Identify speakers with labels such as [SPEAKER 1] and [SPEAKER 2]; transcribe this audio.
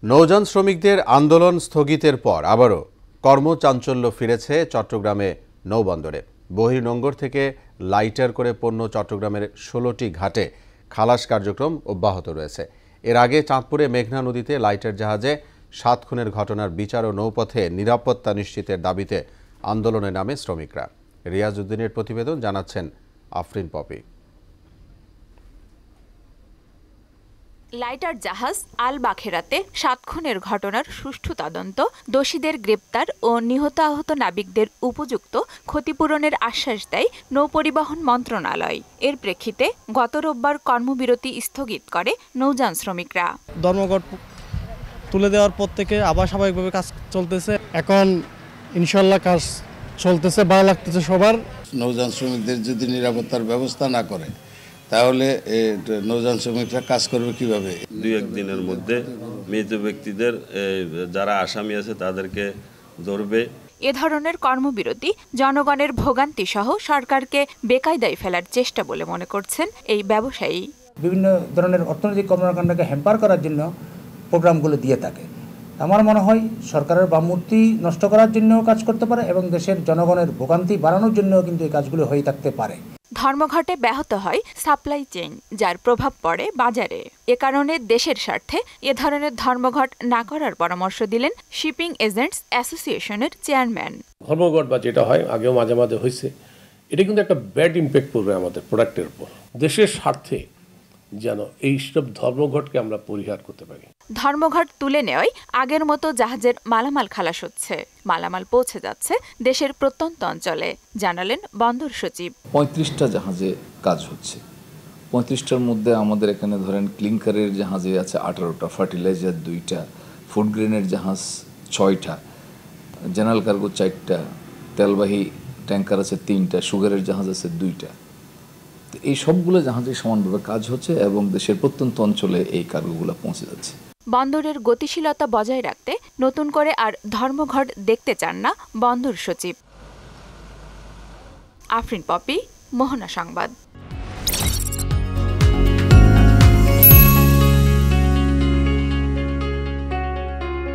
[SPEAKER 1] নৌযান শ্রমিকদের আন্দোলন স্থগিতের পর আবারও কর্মচাঞ্চল্য ফিরেছে চট্টগ্রামে নৌবন্দরে। বহির্নোঙর থেকে লাইটার করে পণ্য চট্টগ্রামের ১৬টি ঘাটে খালাস কার্যক্রম অব্যাহত রয়েছে। এর আগে চাঁদপুরে মেঘনা নদীতে লাইটার জাহাজে ৭ খুনের ঘটনার বিচার ও নৌপথে নিরাপত্তা নিশ্চিতের দাবিতে আন্দোলনে নামে শ্রমিকরা। রিয়াজ উদ্দিনের প্রতিবেদন, জানাচ্ছেন আফরিন পপি।
[SPEAKER 2] লাইটার জাহাজ আল বাখেরাতে ৭ খুনের ঘটনার সুষ্ঠু তদন্ত, দোষীদের গ্রেপ্তার ও নিহত আহত নাবিকদের উপযুক্ত ক্ষতিপূরণের আশ্বাস দেয় নৌপরিবহন মন্ত্রণালয়। এর প্রেক্ষিতে গত রোববার কর্মবিরতি স্থগিত করে নৌযান শ্রমিকরা।
[SPEAKER 3] ধর্মঘট তুলে দেওয়ার পর থেকে আবার স্বাভাবিকভাবে কাজ চলতেছে। এখন ইনশাল্লাহ কাজ চলতেছে, ভালো লাগতেছে সবার।
[SPEAKER 4] নৌযান শ্রমিকদের যদি নিরাপত্তার ব্যবস্থা না করে তাহলে নৌযান শ্রমিকরা কাজ করবে কিভাবে?
[SPEAKER 5] ২-১ দিনের মধ্যে মৃত ব্যক্তিদের যারা আসামি আছে তাদেরকে ধরবে।
[SPEAKER 2] এ ধরনের কর্মবিরতি জনগণের ভোগান্তি সহ সরকারকে বেকায়দায় ফেলার চেষ্টা বলে মনে করছেন এই ব্যবসায়ী।
[SPEAKER 6] বিভিন্ন ধরনের অর্থনৈতিক কর্মকাণ্ডকে হ্যাম্পার করার জন্য প্রোগ্রামগুলো দিয়ে থাকে। আমার মনে হয় সরকারের ভাবমূর্তি নষ্ট করার জন্যও কাজ করতে পারে এবং দেশের জনগণের ভোগান্তি বাড়ানোর জন্যও কিন্তু এই কাজগুলো হয়ে থাকতে পারে।
[SPEAKER 2] ধর্মঘটে ব্যাহত হয় সাপ্লাই চেইন, যার প্রভাব পড়ে বাজারে। এ কারণে দেশের স্বার্থে এ ধরনের ধর্মঘট না করার পরামর্শ দিলেন শিপিং এজেন্টস অ্যাসোসিয়েশনের চেয়ারম্যান।
[SPEAKER 7] ধর্মঘট বা যেটা হয় আগেও মাঝে মাঝে হয়েছে, এটা কিন্তু একটা ব্যাড ইম্প্যাক্ট পড়বে আমাদের প্রোডাক্টের উপর। দেশের স্বার্থে যেন এই সব ধর্মঘটকে আমরা পরিহার করতে পারি।
[SPEAKER 2] ধর্মঘট তুলে নেওয়ায় আগের মতো জাহাজের মালামাল খালাস হচ্ছে, মালামাল পৌঁছে যাচ্ছে দেশের প্রত্যন্ত অঞ্চলে, জানালেন বন্দর সচিব।
[SPEAKER 8] ৩৫টা জাহাজে কাজ হচ্ছে। ৩৫টার মধ্যে আমাদের এখানে ধরেন ক্লিংকারের জাহাজে আছে 18টা, ফার্টিলাইজার 2টা, ফুড গ্রেনের জাহাজ 6টা, জেনারেল কার্গো 4টা, তেলবাহী ট্যাঙ্কার আছে 3টা, সুগারের জাহাজ আছে 2টা। এই সবগুলো জাহাজে সমানভাবে কাজ হচ্ছে এবং দেশের প্রত্যন্ত অঞ্চলে এই কার্গোগুলো পৌঁছে যাচ্ছে।
[SPEAKER 2] বন্দরের গতিশীলতা বজায় রাখতে নতুন করে আর ধর্মঘট দেখতে চান না বন্দর সচিব। আফরিন পপি, মোহনা সংবাদ।